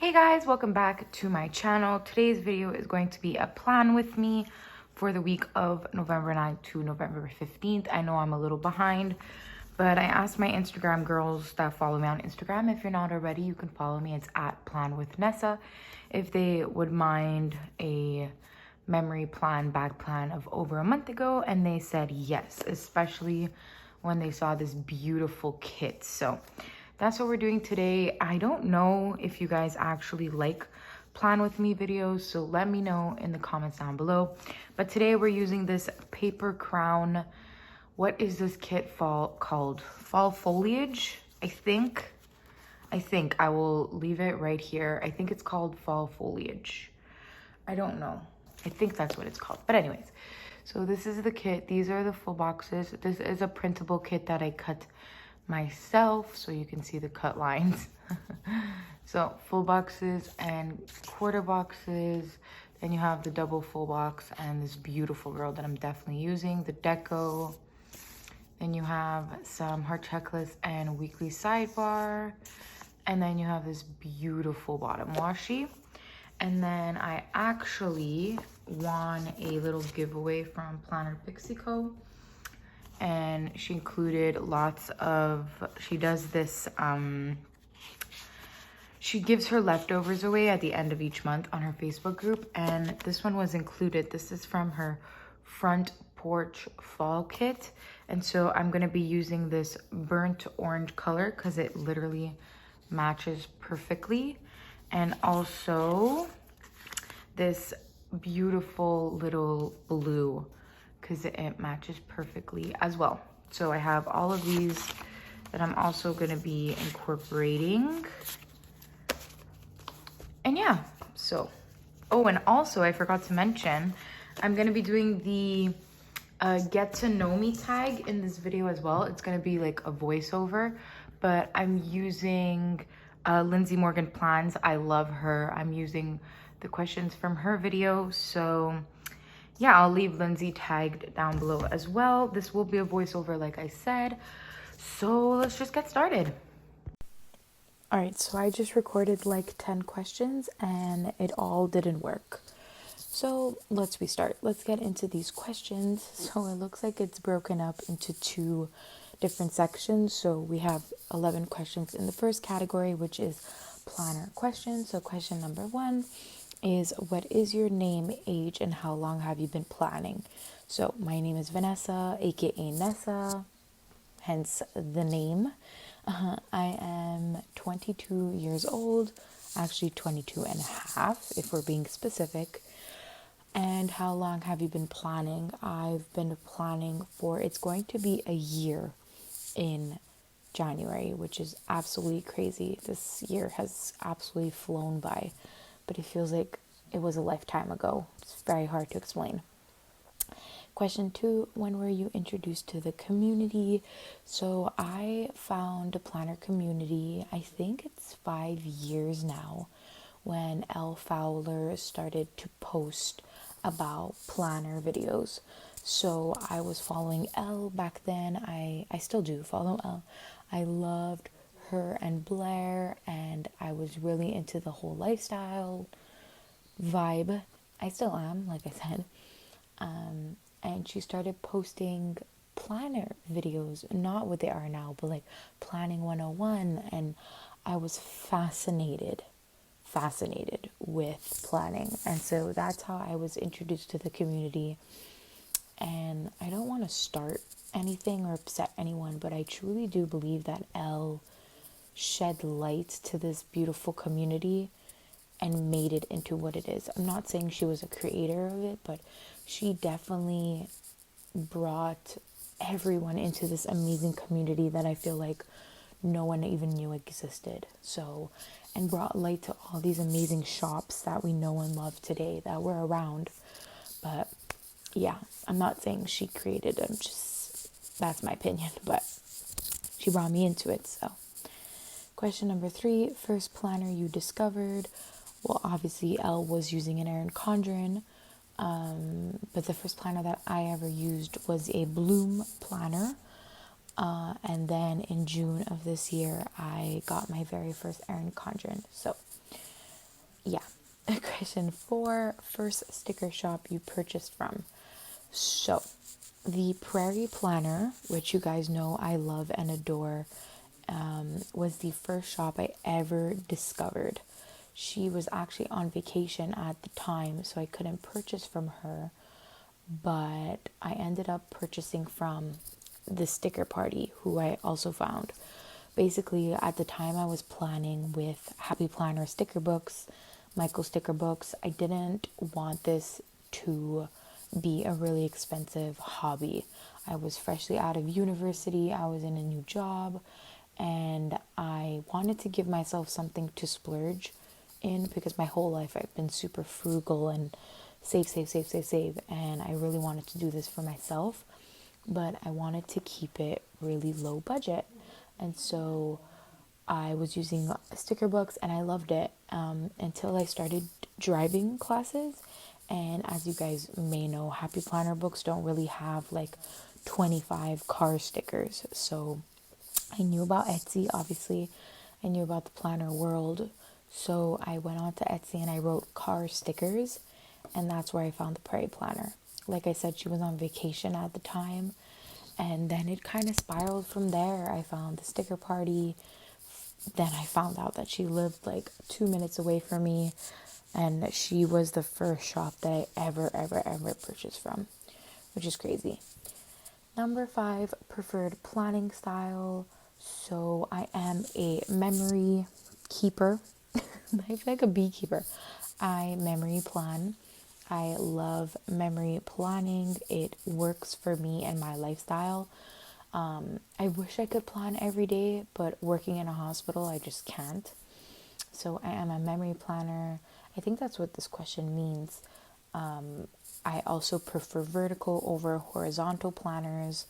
Hey guys, welcome back to my channel. Today's video is going to be a plan with me for the week of November 9th to November 15th. I know I'm a little behind, but I asked my Instagram girls that follow me on Instagram. If you're not already, you can follow me. It's at Plan with Nessa. If they would mind a memory plan, bag plan of over a month ago, and they said yes, especially when they saw this beautiful kit. So that's what we're doing today. I don't know if you guys actually like plan with me videos, so let me know in the comments down below. But today we're using this paper crown. What is this kit called? Fall foliage, I think. I will leave it right here. I think it's called fall foliage. I don't know. I think that's what it's called. But anyways, so this is the kit. These are the full boxes. This is a printable kit that I cut myself, so you can see the cut lines. So full boxes and quarter boxes. Then you have the double full box and this beautiful girl that I'm definitely using, the deco. Then you have some heart checklist and weekly sidebar. And then you have this beautiful bottom washi. And then I actually won a little giveaway from Planner Pixie Co. And she included lots of, she does this, she gives her leftovers away at the end of each month on her Facebook group. And this one was included. This is from her front porch fall kit. And so I'm going to be using this burnt orange color because it literally matches perfectly. And also this beautiful little blue because it matches perfectly as well. So I have all of these that I'm also going to be incorporating. And yeah, so, oh, and also I forgot to mention, I'm going to be doing the get to know me tag in this video as well. It's going to be like a voiceover, but I'm using Lindsay Morgan Plans. I love her. I'm using the questions from her video. So yeah, I'll leave Lindsay tagged down below as well. This will be a voiceover, like I said. So let's just get started. All right, so I just recorded like 10 questions and it all didn't work. So let's restart. Let's get into these questions. So it looks like it's broken up into two different sections. So we have 11 questions in the first category, which is planner questions. So question number 1 is, what is your name, age, and how long have you been planning? So my name is Vanessa, aka Nessa, hence the name. I am 22 years old, actually 22 and a half if we're being specific. And how long have you been planning? I've been planning for, it's going to be a year in January, which is absolutely crazy. This year has absolutely flown by, but it feels like it was a lifetime ago. It's very hard to explain. Question 2, when were you introduced to the community? So I found a planner community, I think it's 5 years now, when Elle Fowler started to post about planner videos. So I was following Elle back then. I still do follow Elle. I loved her and Blair, and I was really into the whole lifestyle vibe. I still am, like I said. And she started posting planner videos, not what they are now, but like planning 101. And I was fascinated with planning. And so that's how I was introduced to the community. And I don't want to start anything or upset anyone, but I truly do believe that Elle shed light to this beautiful community and made it into what it is. I'm not saying she was a creator of it, but she definitely brought everyone into this amazing community that I feel like no one even knew existed. So, and brought light to all these amazing shops that we know and love today that were around. But yeah, I'm not saying she created them, just that's my opinion, but she brought me into it. So question number 3, first planner you discovered. Well, obviously Elle was using an Erin Condren, but the first planner that I ever used was a Bloom planner. And then in June of this year, I got my very first Erin Condren. So yeah. Question 4, first sticker shop you purchased from. So, the Prairie Planner, which you guys know I love and adore, was the first shop I ever discovered. She was actually on vacation at the time, so I couldn't purchase from her, but I ended up purchasing from the Sticker Party, who I also found. Basically, at the time I was planning with Happy Planner sticker books, Michael sticker books. I didn't want this to be a really expensive hobby. I was freshly out of university, I was in a new job, and I wanted to give myself something to splurge in because my whole life I've been super frugal and save, and I really wanted to do this for myself, but I wanted to keep it really low budget. And so I was using sticker books and I loved it until I started driving classes. And as you guys may know, Happy Planner books don't really have like 25 car stickers. So I knew about Etsy, obviously. I knew about the planner world. So I went on to Etsy and I wrote car stickers. And that's where I found the Prairie Planner. Like I said, she was on vacation at the time. And then it kind of spiraled from there. I found the Sticker Party. Then I found out that she lived like 2 minutes away from me. And she was the first shop that I ever purchased from, which is crazy. Number 5, preferred planning style. So I am a memory keeper. I feel like a beekeeper. I memory plan. I love memory planning. It works for me and my lifestyle. I wish I could plan every day, but working in a hospital, I just can't. So I am a memory planner. I think that's what this question means. I also prefer vertical over horizontal planners,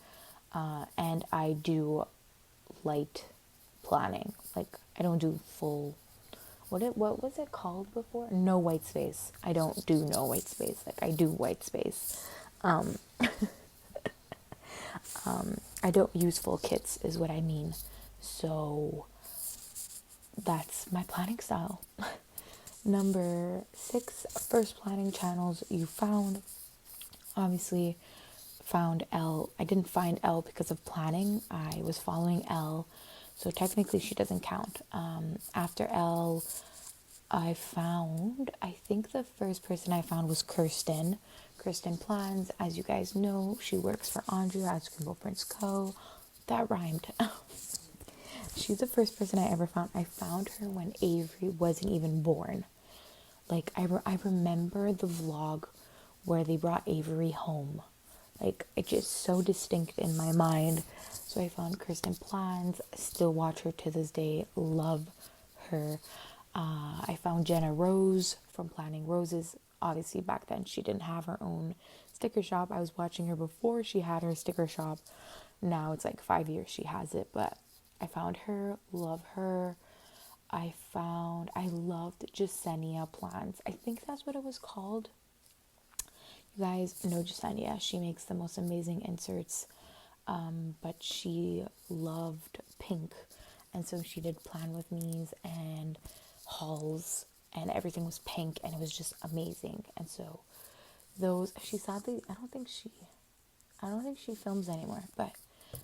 and I do light planning. Like I don't do full. What was it called before? No white space. I don't do no white space. Like I do white space. I don't use full kits is what I mean. So that's my planning style. Number 6, first planning channels you found. Obviously found Elle. I didn't find Elle because of planning. I was following Elle, so technically she doesn't count. After Elle, I think the first person I found was Kirsten. Kirsten Plans. As you guys know, she works for Andrea at Scribble Prints Co. That rhymed. She's the first person I ever found. I found her when Avery wasn't even born. Like, I remember the vlog where they brought Avery home. Like, it's just so distinct in my mind. So I found Kirsten Plans. Still watch her to this day. Love her. I found Jenna Rose from Planning Roses. Obviously, back then, she didn't have her own sticker shop. I was watching her before she had her sticker shop. Now it's like 5 years she has it. But I found her. Love her. I loved Jasenia Plans. I think that's what it was called. You guys know Jasenia. She makes the most amazing inserts. But she loved pink. And so she did Plan With Me's and hauls, and everything was pink, and it was just amazing. And so she sadly, I don't think she films anymore, but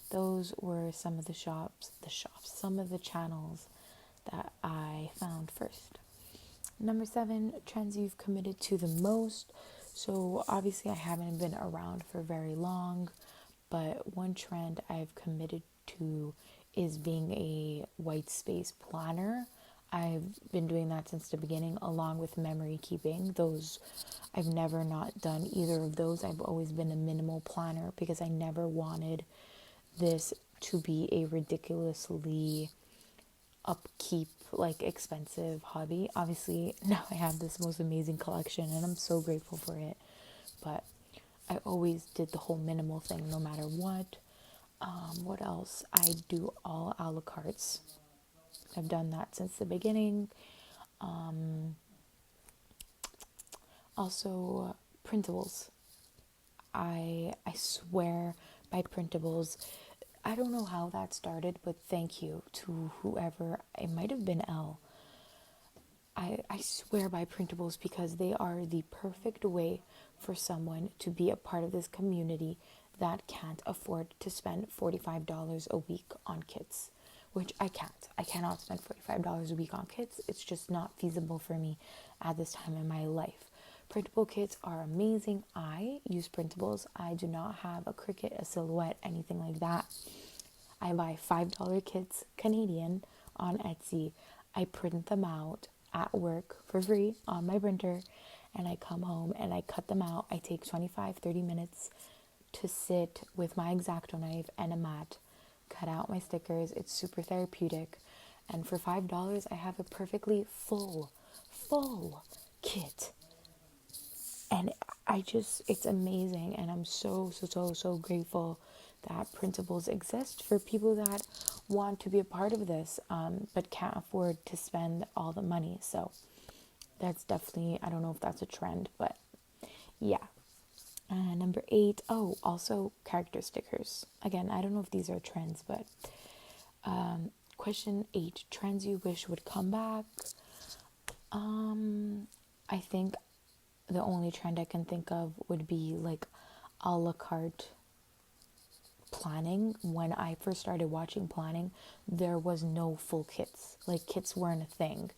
those were some of the some of the channels that I found first. Number 7, trends you've committed to the most. So obviously I haven't been around for very long, but one trend I've committed to is being a white space planner. I've been doing that since the beginning, along with memory keeping. I've never not done either of those. I've always been a minimal planner because I never wanted this to be a ridiculously upkeep, like expensive hobby. Obviously, now I have this most amazing collection and I'm so grateful for it. But I always did the whole minimal thing no matter what. What else? I do all a la cartes. I've done that since the beginning. Also, printables. I swear by printables. I don't know how that started, but thank you to whoever. It might have been Elle. I swear by printables because they are the perfect way for someone to be a part of this community that can't afford to spend $45 a week on kits, which I can't. I cannot spend $45 a week on kits. It's just not feasible for me at this time in my life. Printable kits are amazing. I use printables. I do not have a Cricut, a Silhouette, anything like that. I buy $5 kits Canadian on Etsy. I print them out at work for free on my printer, and I come home and I cut them out. I take 25-30 minutes to sit with my X-Acto knife and a mat, cut out my stickers. It's super therapeutic, and for $5 I have a perfectly full kit, and it's amazing. And I'm so grateful that printables exist for people that want to be a part of this, but can't afford to spend all the money. So that's definitely, I don't know if that's a trend, but yeah. Number 8, also character stickers. Again, I don't know if these are trends, but question 8, trends you wish would come back. I think the only trend I can think of would be like a la carte planning. When I first started watching planning, there was no full kits. Like, kits weren't a thing.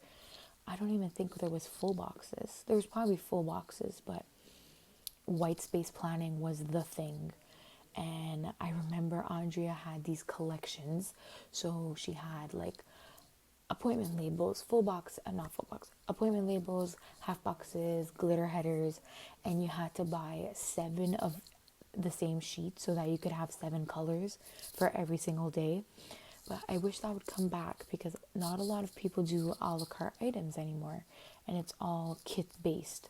I don't even think there was full boxes. There was probably full boxes, but white space planning was the thing. And I remember Andrea had these collections. So she had like appointment labels, not full box, appointment labels, half boxes, glitter headers, and you had to buy 7 of the same sheet so that you could have 7 colors for every single day. But I wish that would come back because not a lot of people do a la carte items anymore, and it's all kit based,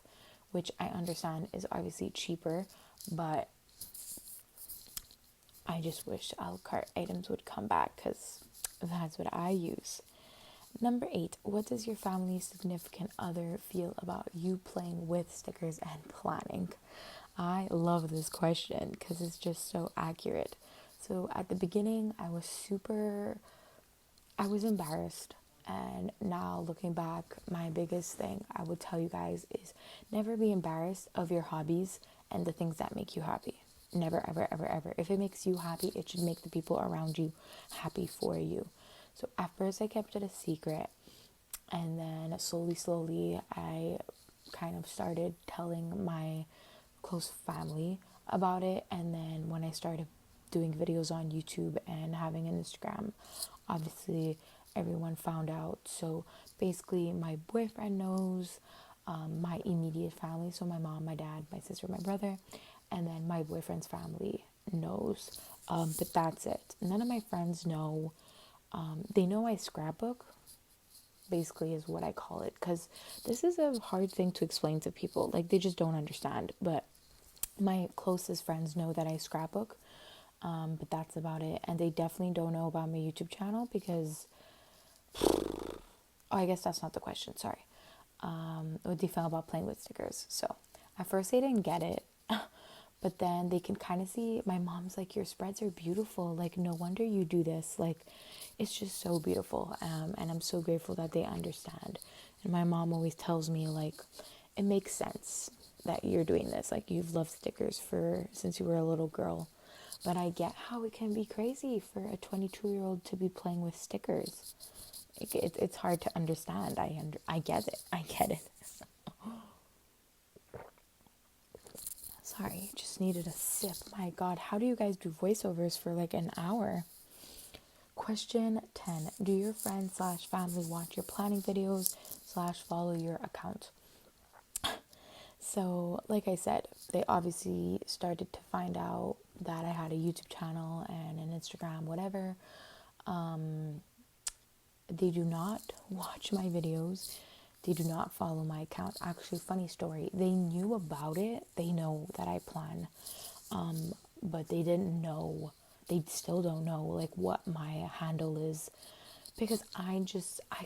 which I understand is obviously cheaper, but I just wish a la carte items would come back because that's what I use. Number 8, what does your family's significant other feel about you playing with stickers and planning? I love this question because it's just so accurate. So at the beginning, I was embarrassed. And now looking back, my biggest thing I would tell you guys is never be embarrassed of your hobbies and the things that make you happy. Never, ever, ever, ever. If it makes you happy, it should make the people around you happy for you. So at first I kept it a secret, and then slowly I kind of started telling my close family about it. And then when I started doing videos on YouTube and having an Instagram, obviously everyone found out. So basically my boyfriend knows, my immediate family, so my mom, my dad, my sister, my brother, and then my boyfriend's family knows, but that's it. None of my friends know. They know I scrapbook, basically is what I call it, because this is a hard thing to explain to people. Like, they just don't understand. But my closest friends know that I scrapbook, but that's about it. And they definitely don't know about my YouTube channel because, I guess that's not the question, sorry. What they feel about playing with stickers. So at first they didn't get it, but then they can kind of see. My mom's like, your spreads are beautiful, like no wonder you do this, like it's just so beautiful. And I'm so grateful that they understand. And my mom always tells me, like, it makes sense that you're doing this, like you've loved stickers since you were a little girl. But I get how it can be crazy for a 22-year-old to be playing with stickers. It's hard to understand. I get it. Sorry, just needed a sip. My God, how do you guys do voiceovers for like an hour? Question 10. Do your friends / family watch your planning videos / follow your account? So, like I said, they obviously started to find out that I had a YouTube channel and an Instagram, whatever. They do not watch my videos. They do not follow my account. Actually, funny story. They knew about it. They know that I plan. But they didn't know. They still don't know, like, what my handle is. Because I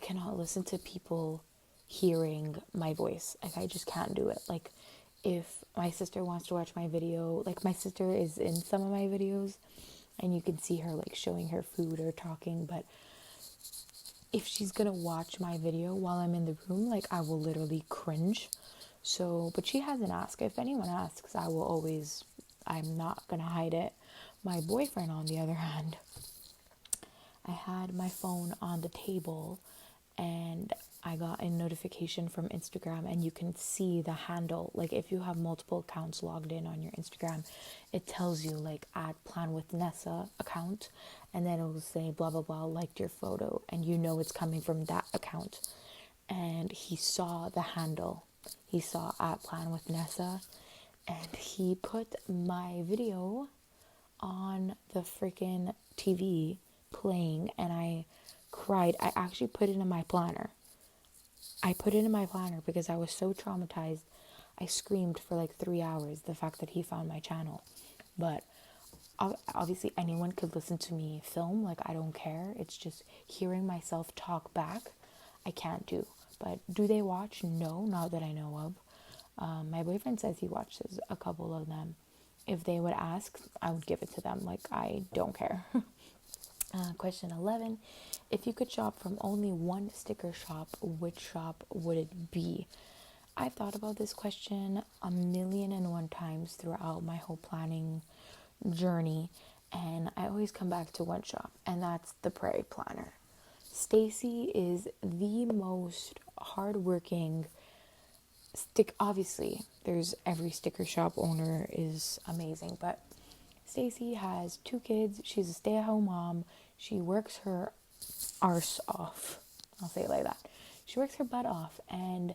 cannot listen to people hearing my voice. Like, I just can't do it. Like, if my sister wants to watch my video, like, my sister is in some of my videos, and you can see her, like, showing her food or talking, but if she's gonna watch my video while I'm in the room, like I will literally cringe. So, but she hasn't asked. If anyone asks, I will always, I'm not gonna hide it. My boyfriend, on the other hand, I had my phone on the table and I got a notification from Instagram, and you can see the handle. Like if you have multiple accounts logged in on your Instagram, it tells you like add Plan with Nessa account, and then it will say blah blah blah liked your photo, and you know it's coming from that account. And he saw the handle. He saw at Plan with Nessa, and he put my video on the freaking TV playing, and I cried. I actually put it in my planner. I put it in my planner because I was so traumatized. I screamed for like 3 hours the fact that he found my channel. But obviously anyone could listen to me film, like I don't care. It's just hearing myself talk back, I can't do. But do they watch? No, not that I know of. My boyfriend says he watches a couple of them. If they would ask, I would give it to them. Like, I don't care. Question 11. If you could shop from only one sticker shop, which shop would it be? I've thought about this question 1,000,001 times throughout my whole planning journey, and I always come back to one shop, and that's the Prairie Planner. Stacy is the most hardworking obviously there's every sticker shop owner is amazing, but Stacy has 2 kids. She's a stay-at-home mom. She works her arse off. I'll say it like that. She works her butt off, and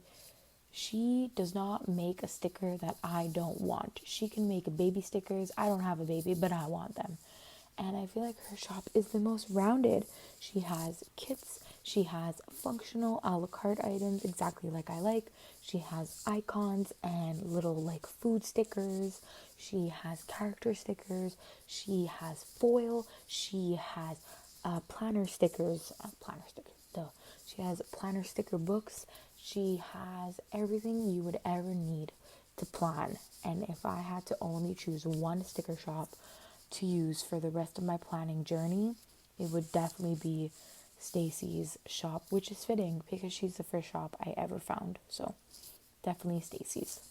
she does not make a sticker that I don't want. She can make baby stickers. I don't have a baby, but I want them. And I feel like her shop is the most rounded. She has kits. She has functional a la carte items, exactly like I like. She has icons and little like food stickers. She has character stickers. She has foil. She has planner stickers. Duh. She has planner sticker books. She has everything you would ever need to plan. And if I had to only choose one sticker shop to use for the rest of my planning journey, it would definitely be Stacy's shop, which is fitting because she's the first shop I ever found. So definitely Stacy's.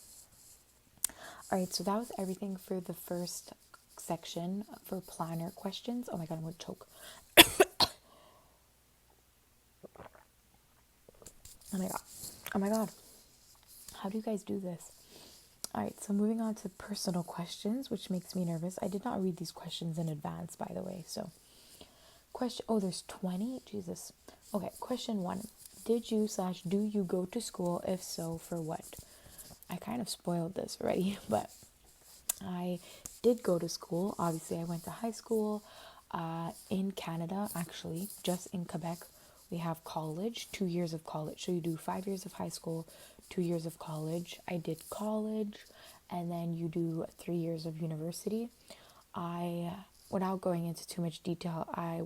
All right, so that was everything for the first section for planner questions. Oh my god, I'm gonna choke. Oh my god, how do you guys do this? All right, so moving on to personal questions, which makes me nervous. I did not read these questions in advance, by the way. So there's 20. Jesus. Okay, question 1. Did you / do you go to school? If so, for what? I kind of spoiled this already, but I did go to school. Obviously, I went to high school in Canada, actually, just in Quebec. We have college, 2 years of college. So you do 5 years of high school, 2 years of college. I did college, and then you do 3 years of university. Without going into too much detail, I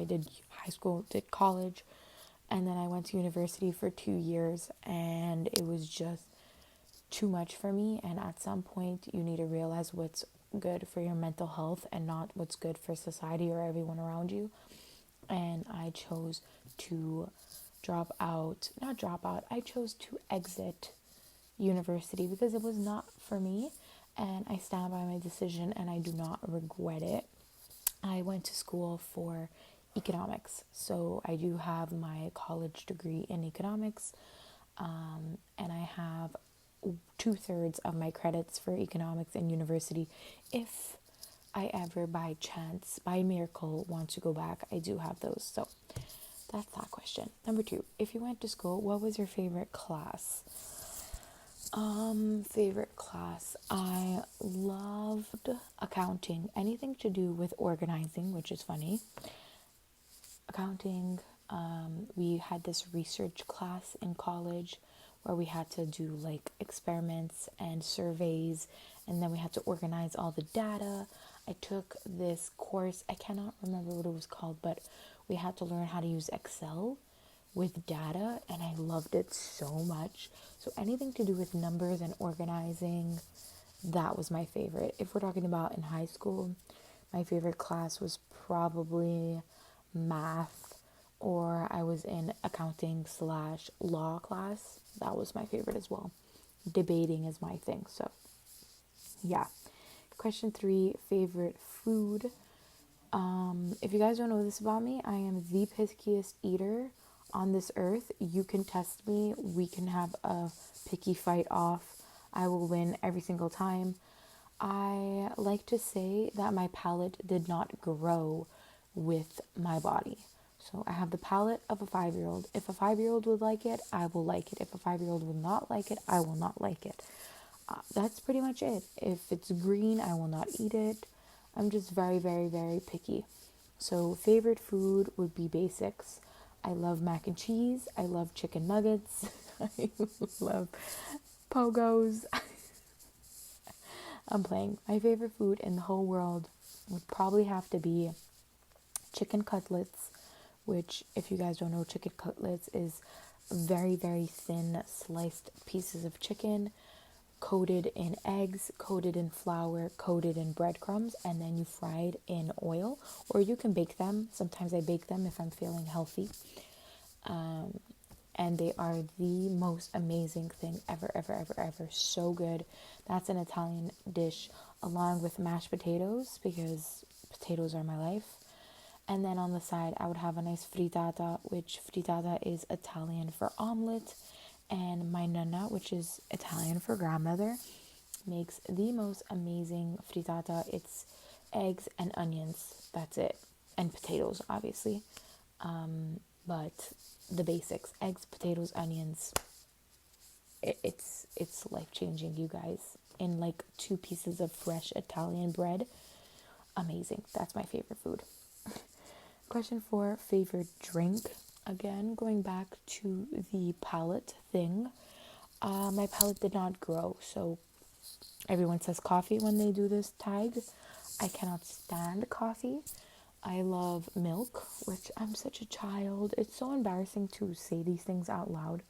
did high school, did college, and then I went to university for 2 years, and it was just too much for me. And at some point, you need to realize what's good for your mental health and not what's good for society or everyone around you. And I chose to I chose to exit university because it was not for me, and I stand by my decision and I do not regret it. I went to school for economics, so I do have my college degree in economics, and I have 2/3 of my credits for economics in university. If I ever by chance, by miracle, want to go back, I do have those. So that's that question. Number 2, if you went to school, what was your favorite class? Favorite class. I loved accounting. Anything to do with organizing, which is funny. Accounting. We had this research class in college where we had to do like experiments and surveys, and then we had to organize all the data. I took this course, I cannot remember what it was called, but we had to learn how to use Excel with data, and I loved it so much. So anything to do with numbers and organizing, that was my favorite. If we're talking about in high school, my favorite class was probably math or I was in accounting/law class. That was my favorite as well. Debating is my thing. So, yeah. Question 3, favorite food. If you guys don't know this about me, I am the pickiest eater on this earth. You can test me. We can have a picky fight off. I will win every single time. I like to say that my palate did not grow with my body. So I have the palate of a 5-year-old. If a 5-year-old would like it, I will like it. If a 5-year-old would not like it, I will not like it. That's pretty much it. If it's green, I will not eat it. I'm just very, very, very picky. So favorite food would be basics. I love mac and cheese. I love chicken nuggets. I love pogos. I'm playing. My favorite food in the whole world would probably have to be chicken cutlets, which, if you guys don't know, chicken cutlets is very, very thin sliced pieces of chicken coated in eggs, coated in flour, coated in breadcrumbs, and then you fried in oil, or you can bake them. Sometimes I bake them if I'm feeling healthy. And they are the most amazing thing ever, ever, ever, ever. So good. That's an Italian dish along with mashed potatoes, because potatoes are my life. And then on the side, I would have a nice frittata, which frittata is Italian for omelet. And my nonna, which is Italian for grandmother, makes the most amazing frittata. It's eggs and onions. That's it. And potatoes, obviously. But the basics: eggs, potatoes, onions. It's life-changing, you guys. In like 2 pieces of fresh Italian bread. Amazing. That's my favorite food. Question 4, favorite drink. Again, going back to the palate thing. My palate did not grow, so everyone says coffee when they do this tag. I cannot stand coffee. I love milk, which I'm such a child. It's so embarrassing to say these things out loud,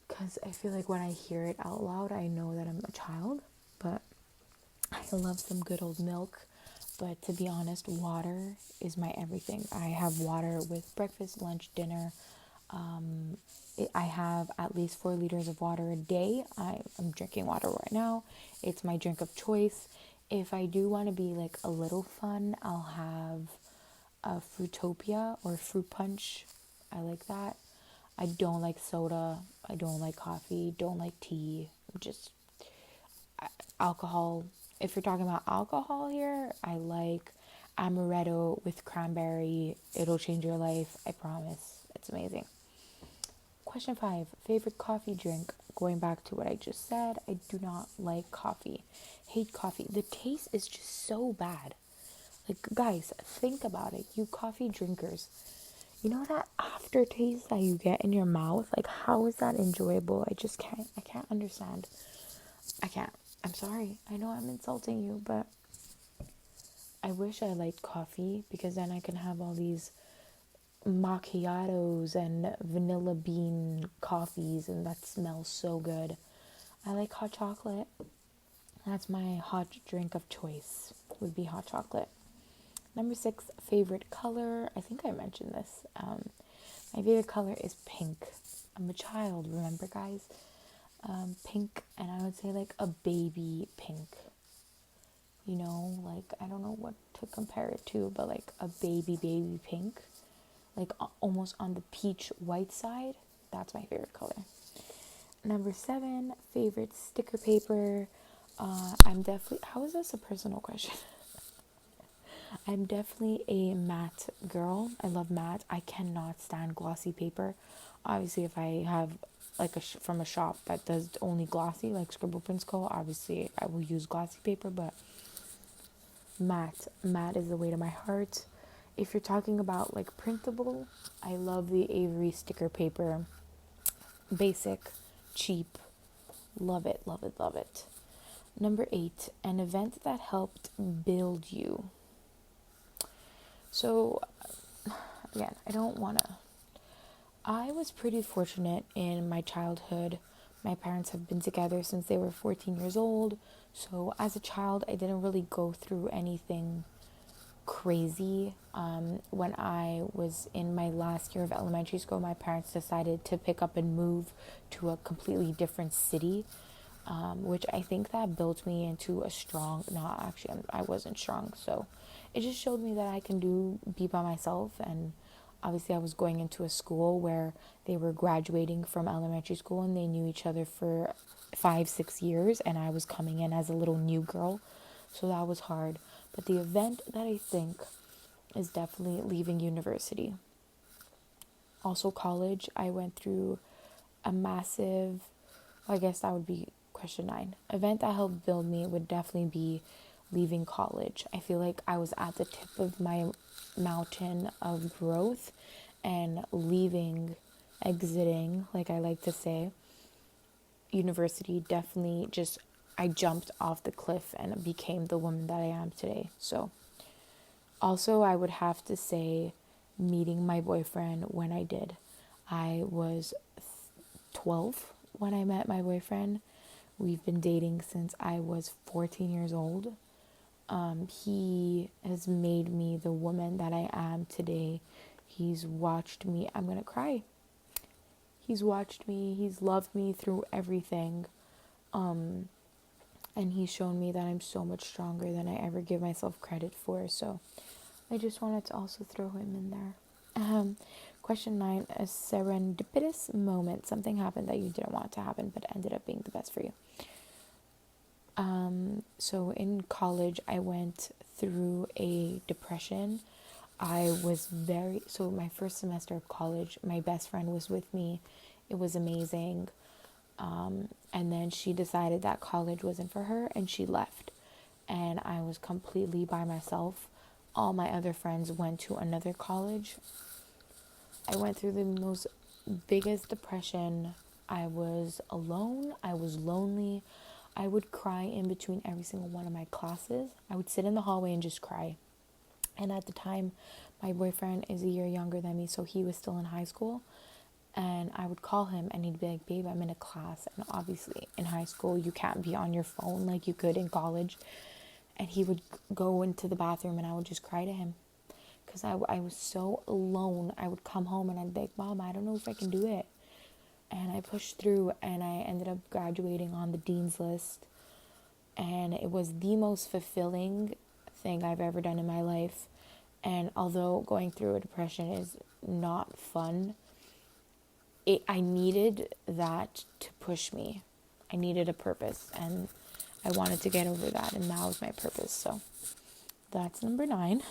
because I feel like when I hear it out loud, I know that I'm a child. But I love some good old milk. But to be honest, water is my everything. I have water with breakfast, lunch, dinner. I have at least 4 liters of water a day. I'm drinking water right now. It's my drink of choice. If I do want to be like a little fun, I'll have a Fruitopia or fruit punch. I like that. I don't like soda. I don't like coffee. Don't like tea. Just alcohol. If you're talking about alcohol here, I like amaretto with cranberry. It'll change your life. I promise. It's amazing. Question 5, favorite coffee drink. Going back to what I just said, I do not like coffee. Hate coffee. The taste is just so bad. Like, guys, think about it. You coffee drinkers. You know that aftertaste that you get in your mouth? Like, how is that enjoyable? I can't understand. I can't. I'm sorry. I know I'm insulting you, but I wish I liked coffee, because then I can have all these macchiatos and vanilla bean coffees, and that smells so good. I like hot chocolate. That's my hot drink of choice, would be hot chocolate. Number 6, favorite color. I think I mentioned this. My favorite color is pink. I'm a child, remember, guys? Pink, and I would say like a baby pink. You know, like, I don't know what to compare it to, but like a baby pink. Like almost on the peach white side. That's my favorite color. Number 7, favorite sticker paper. I'm definitely, how is this a personal question? I'm definitely a matte girl. I love matte. I cannot stand glossy paper. Obviously, if I have like from a shop that does only glossy, like Scribble Prints Co., obviously I will use glossy paper, but matte is the way to my heart. If you're talking about like printable, I love the Avery sticker paper. Basic, cheap, love it, love it, love it. Number 8, an event that helped build you. So, again, I was pretty fortunate in my childhood. My parents have been together since they were 14 years old. So, as a child, I didn't really go through anything crazy. When I was in my last year of elementary school, my parents decided to pick up and move to a completely different city, which I think that built me into a strong, not actually, I wasn't strong. So it just showed me that I can be by myself. And obviously I was going into a school where they were graduating from elementary school and they knew each other for 5-6 years, and I was coming in as a little new girl. So that was hard. But the event that I think is definitely leaving university. Also college, I went through a massive, I guess that would be question 9. Event that helped build me would definitely be leaving college. I feel like I was at the tip of my mountain of growth, and leaving, exiting, like I like to say, university definitely just, I jumped off the cliff and became the woman that I am today. So also I would have to say meeting my boyfriend when I did. I was 12 when I met my boyfriend. We've been dating since I was 14 years old. He has made me the woman that I am today. He's watched me. I'm going to cry. He's watched me. He's loved me through everything. And he's shown me that I'm so much stronger than I ever give myself credit for. So I just wanted to also throw him in there. Question 9, a serendipitous moment. Something happened that you didn't want to happen, but ended up being the best for you. So in college, I went through a depression. So my first semester of college, my best friend was with me. It was amazing. And then she decided that college wasn't for her and she left. And I was completely by myself. All my other friends went to another college. I went through the most biggest depression. I was alone. I was lonely. I would cry in between every single one of my classes. I would sit in the hallway and just cry. And at the time, my boyfriend is a year younger than me, so he was still in high school. And I would call him and he'd be like, babe, I'm in a class. And obviously in high school, you can't be on your phone like you could in college. And he would go into the bathroom and I would just cry to him. Because I was so alone. I would come home and I'd be like, Mom, I don't know if I can do it. And I pushed through and I ended up graduating on the dean's list. And it was the most fulfilling thing I've ever done in my life. And although going through a depression is not fun, I needed that to push me. I needed a purpose and I wanted to get over that, and that was my purpose. So that's number 9.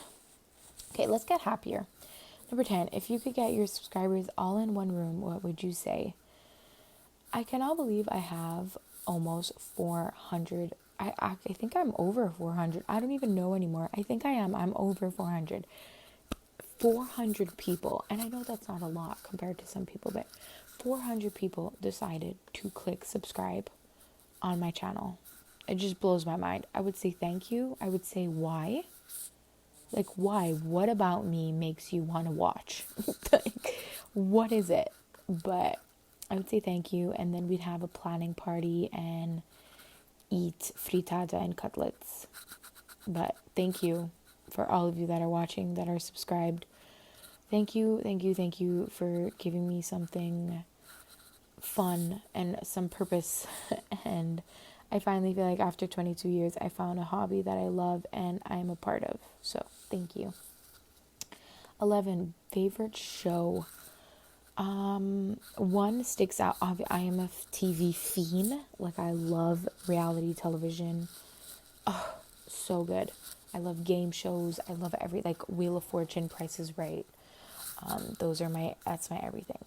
Okay, let's get happier. Number 10, if you could get your subscribers all in one room, what would you say? I cannot believe I have almost 400. I think I'm over 400. I don't even know anymore. I think I am. I'm over 400. 400 people. And I know that's not a lot compared to some people, but 400 people decided to click subscribe on my channel. It just blows my mind. I would say thank you. I would say why? Like, why? What about me makes you want to watch? Like, what is it? But I would say thank you, and then we'd have a planning party and eat fritada and cutlets. But thank you for all of you that are watching, that are subscribed. Thank you for giving me something fun and some purpose. And I finally feel like after 22 years, I found a hobby that I love and I'm a part of. So thank you. 11, favorite show. One sticks out. I am a TV fiend. Like, I love reality television. Oh, so good. I love game shows. I love like Wheel of Fortune, Price is Right. That's my everything.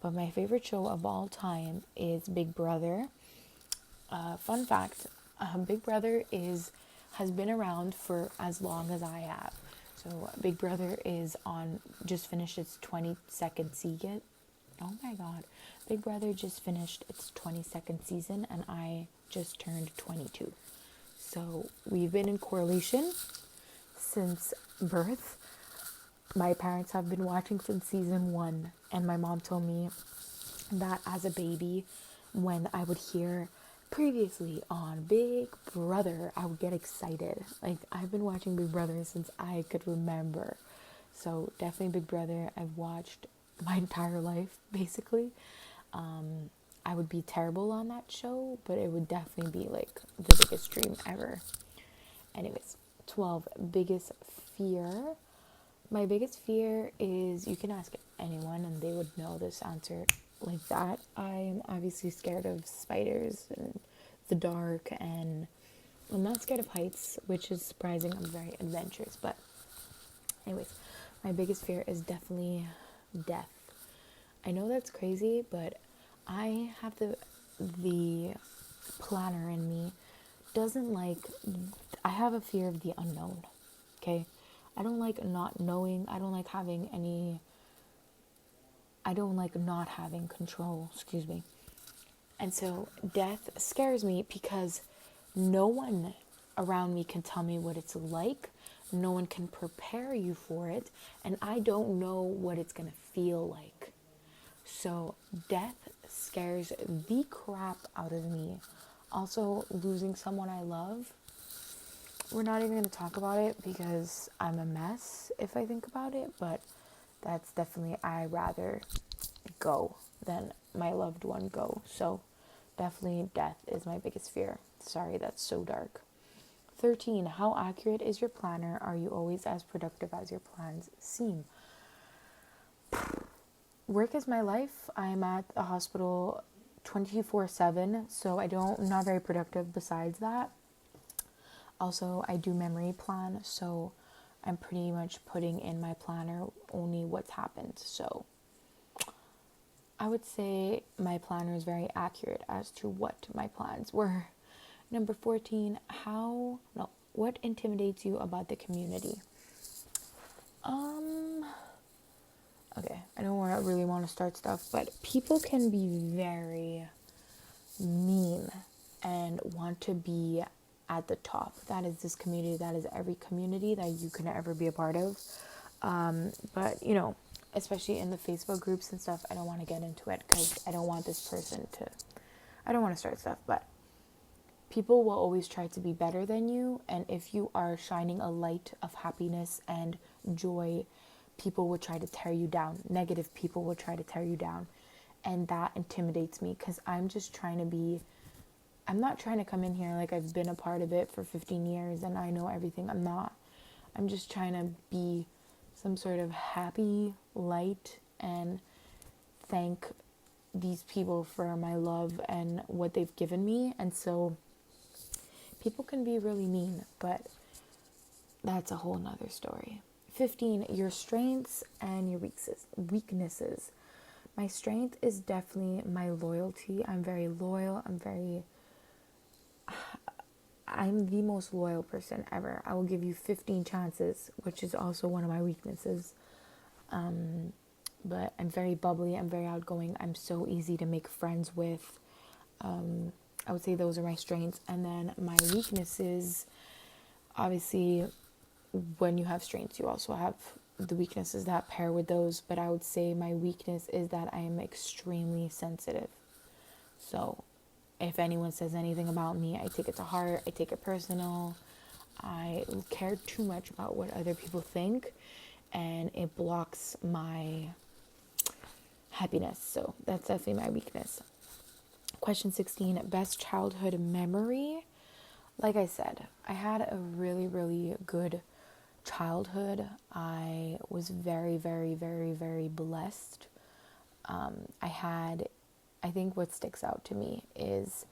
But my favorite show of all time is Big Brother. Fun fact, Big Brother has been around for as long as I have. So Big Brother just finished its 22nd season. Oh my God. Big Brother just finished its 22nd season and I just turned 22. So we've been in correlation since birth. My parents have been watching since season 1, and my mom told me that as a baby, when I would hear Previously on Big Brother, I would get excited. Like, I've been watching Big Brother since I could remember. So definitely Big Brother, I've watched my entire life, basically. I would be terrible on that show, but it would definitely be like the biggest dream ever. Anyways, 12, biggest fear. My biggest fear is, you can ask anyone and they would know this answer like that. I am obviously scared of spiders and the dark, and I'm not scared of heights, which is surprising. I'm very adventurous, but anyways, my biggest fear is definitely death. I know that's crazy, but I have the planner in me doesn't like, I have a fear of the unknown. Okay, I don't like not knowing. I don't like not having control, excuse me. And so death scares me because no one around me can tell me what it's like. No one can prepare you for it, and I don't know what it's going to feel like. So death scares the crap out of me. Also, losing someone I love. We're not even going to talk about it because I'm a mess if I think about it, but that's definitely, I rather go than my loved one go. So definitely death is my biggest fear. Sorry, that's so dark. 13, how accurate is your planner? Are you always as productive as your plans seem? Work is my life. I'm at the hospital 24/7, so I'm not very productive besides that. Also, I do memory plan, so I'm pretty much putting in my planner only what's happened. So I would say my planner is very accurate as to what my plans were. Number 14, what intimidates you about the community? Okay, I don't really want to start stuff, but people can be very mean and want to be at the top. That is this community. That is every community that you can ever be a part of. But, especially in the Facebook groups and stuff, I don't want to get into it because I don't want this person to... I don't want to start stuff, but people will always try to be better than you. And if you are shining a light of happiness and joy, people will try to tear you down. Negative people will try to tear you down. And that intimidates me because I'm just trying to be... I'm not trying to come in here like I've been a part of it for 15 years and I know everything. I'm not. I'm just trying to be some sort of happy light and thank these people for my love and what they've given me. And so people can be really mean, but that's a whole nother story. 15, your strengths and your weaknesses. My strength is definitely my loyalty. I'm very loyal. I'm the most loyal person ever. I will give you 15 chances, which is also one of my weaknesses. But I'm very bubbly. I'm very outgoing. I'm so easy to make friends with. I would say those are my strengths. And then my weaknesses, obviously, when you have strengths, you also have the weaknesses that pair with those. But I would say my weakness is that I am extremely sensitive. So if anyone says anything about me, I take it to heart. I take it personal. I care too much about what other people think, and it blocks my happiness. So that's definitely my weakness. Question 16, best childhood memory. Like I said, I had a really, really good childhood. I was very, very, very, very blessed. I think what sticks out to me is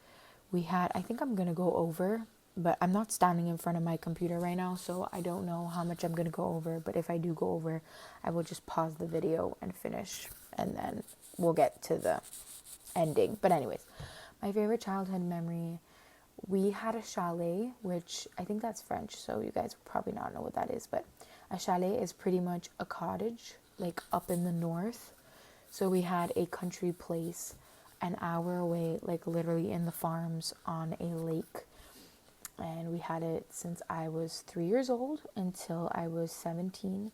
I think I'm going to go over, but I'm not standing in front of my computer right now, so I don't know how much I'm going to go over. But if I do go over, I will just pause the video and finish, and then we'll get to the ending. But anyways, my favorite childhood memory, we had a chalet, which I think that's French, so you guys probably not know what that is, but a chalet is pretty much a cottage, like up in the north. So we had a country place an hour away, like literally in the farms on a lake. And we had it since I was 3 years old until I was 17.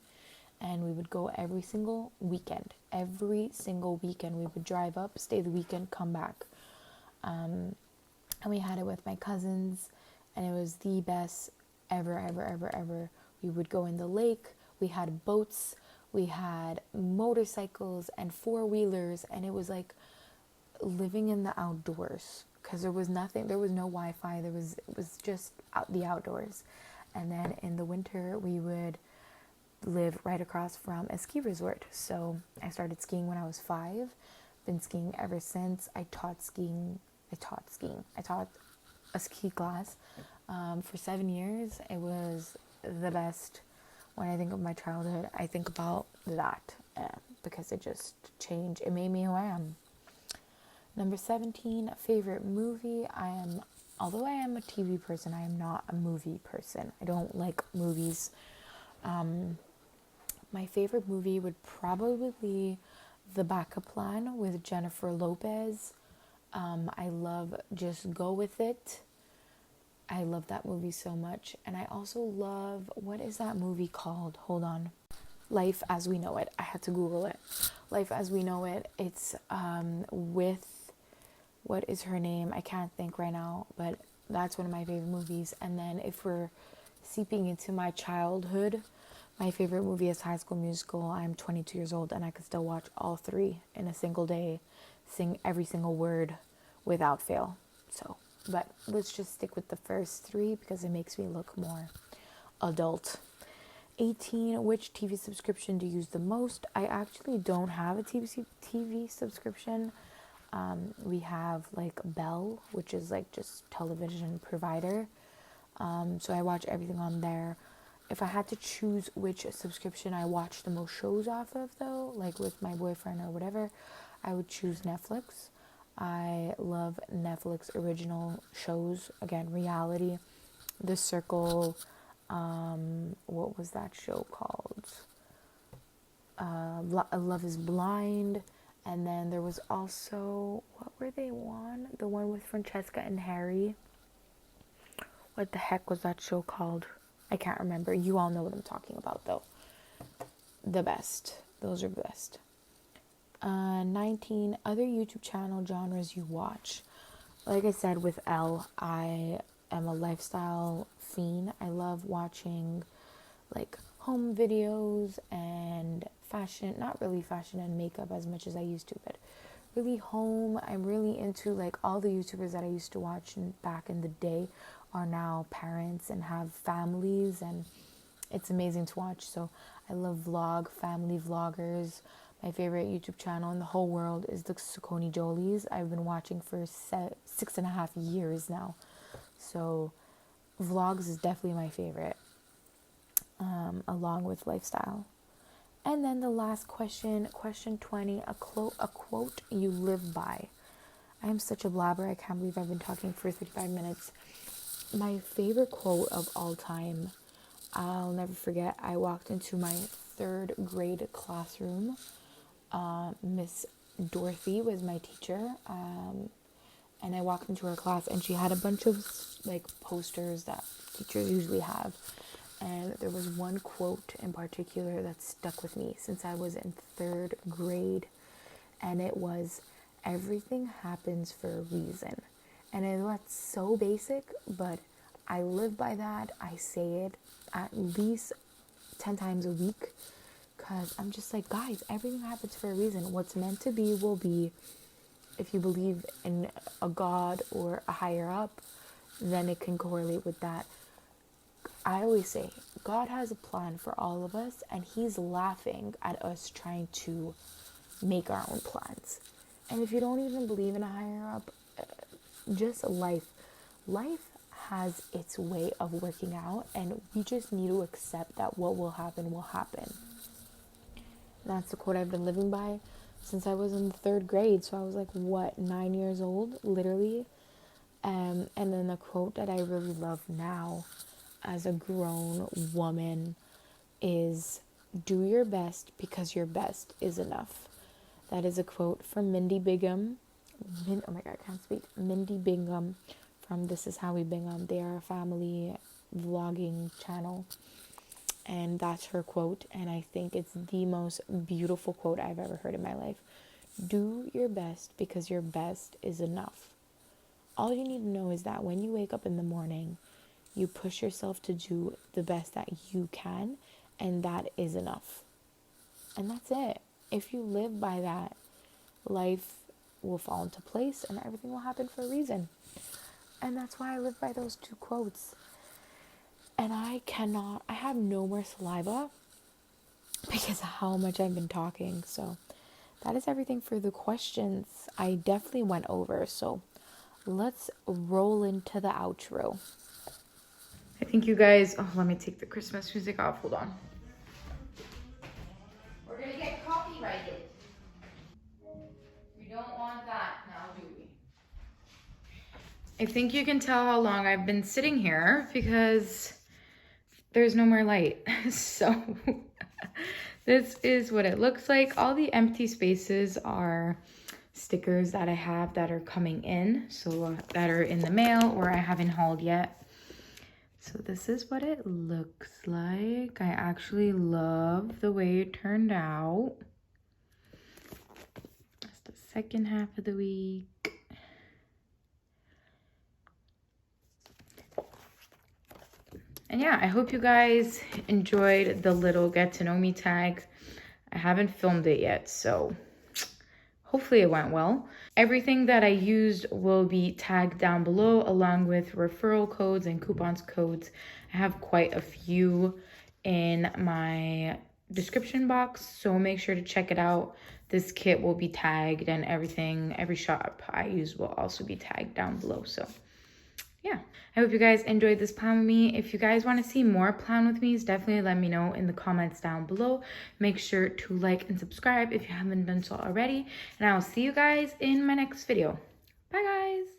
And we would go every single weekend. Every single weekend we would drive up, stay the weekend, come back. and we had it with my cousins, and it was the best ever, ever, ever, ever. We would go in the lake, we had boats, we had motorcycles and four-wheelers, and it was like living in the outdoors, because there was nothing, there was no Wi-Fi, it was just the outdoors. And then in the winter we would live right across from a ski resort. So I started skiing when I was 5, been skiing ever since. I taught a ski class for 7 years. It was the best. When I think of my childhood, I think about that because it just changed. It made me who I am. Number 17, favorite movie. Although I am a TV person, I am not a movie person. I don't like movies. My favorite movie would probably be The Backup Plan with Jennifer Lopez. I love Just Go With It. I love that movie so much. And I also love, what is that movie called? Hold on. Life as We Know It. I had to Google it. Life as We Know It. It's with, what is her name? I can't think right now, but that's one of my favorite movies. And then if we're seeping into my childhood, my favorite movie is High School Musical. I'm 22 years old and I could still watch all 3 in a single day, sing every single word without fail. So, but let's just stick with the first 3 because it makes me look more adult. 18, which TV subscription do you use the most? I actually don't have a TV subscription. We have like Bell, which is like just television provider. So I watch everything on there. If I had to choose which subscription I watch the most shows off of though, like with my boyfriend or whatever, I would choose Netflix. I love Netflix original shows. Again, reality. The Circle. What was that show called? Love is Blind. And then there was also, what were they on? The one with Francesca and Harry. What the heck was that show called? I can't remember. You all know what I'm talking about though. The best. Those are the best. 19, other YouTube channel genres you watch. Like I said with Elle, I am a lifestyle fiend. I love watching like home videos and fashion, not really fashion and makeup as much as I used to, but really home. I'm really into like all the YouTubers that I used to watch back in the day are now parents and have families, and it's amazing to watch. So I love family vloggers. My favorite YouTube channel in the whole world is the Saucony Jolies. I've been watching for 6.5 years now. So vlogs is definitely my favorite, along with lifestyle. And then the last question 20, a quote you live by. I am such a blabber. I can't believe I've been talking for 35 minutes. My favorite quote of all time, I'll never forget. I walked into my 3rd grade classroom. Miss Dorothy was my teacher. And I walked into her class and she had a bunch of like posters that teachers usually have. And there was one quote in particular that stuck with me since I was in 3rd grade. And it was, everything happens for a reason. And I know that's so basic, but I live by that. I say it at least 10 times a week because I'm just like, guys, everything happens for a reason. What's meant to be will be. If you believe in a God or a higher up, then it can correlate with that. I always say, God has a plan for all of us, and he's laughing at us trying to make our own plans. And if you don't even believe in a higher up, just life has its way of working out, and we just need to accept that what will happen will happen. That's the quote I've been living by since I was in the 3rd grade. So I was like, 9 years old, literally. And then the quote that I really love now as a grown woman is, do your best because your best is enough. That is a quote from Mindy Bingham. Oh my God, I can't speak. Mindy Bingham from This Is How We Bingham. They are a family vlogging channel. And that's her quote. And I think it's the most beautiful quote I've ever heard in my life. Do your best because your best is enough. all you need to know is that when you wake up in the morning, you push yourself to do the best that you can, and that is enough. And that's it. If you live by that, life will fall into place and everything will happen for a reason. And that's why I live by those 2 quotes. And I have no more saliva because of how much I've been talking. So that is everything for the questions. I definitely went over. So let's roll into the outro. I think you guys, oh, let me take the Christmas music off. Hold on. We're gonna get copyrighted. We don't want that now, do we? I think you can tell how long I've been sitting here because there's no more light. So this is what it looks like. All the empty spaces are stickers that I have that are coming in, so that are in the mail or I haven't hauled yet. So this is what it looks like. I actually love the way it turned out. That's the second half of the week. And yeah, I hope you guys enjoyed the little get to know me tag. I haven't filmed it yet, so hopefully it went well. Everything that I used will be tagged down below along with referral codes and coupons codes. I have quite a few in my description box, so make sure to check it out. This kit will be tagged and everything, every shop I use will also be tagged down below. So yeah, I hope you guys enjoyed this plan with me. If you guys want to see more plan with me's, definitely let me know in the comments down below. Make sure to like and subscribe if you haven't done so already. And I will see you guys in my next video. Bye guys.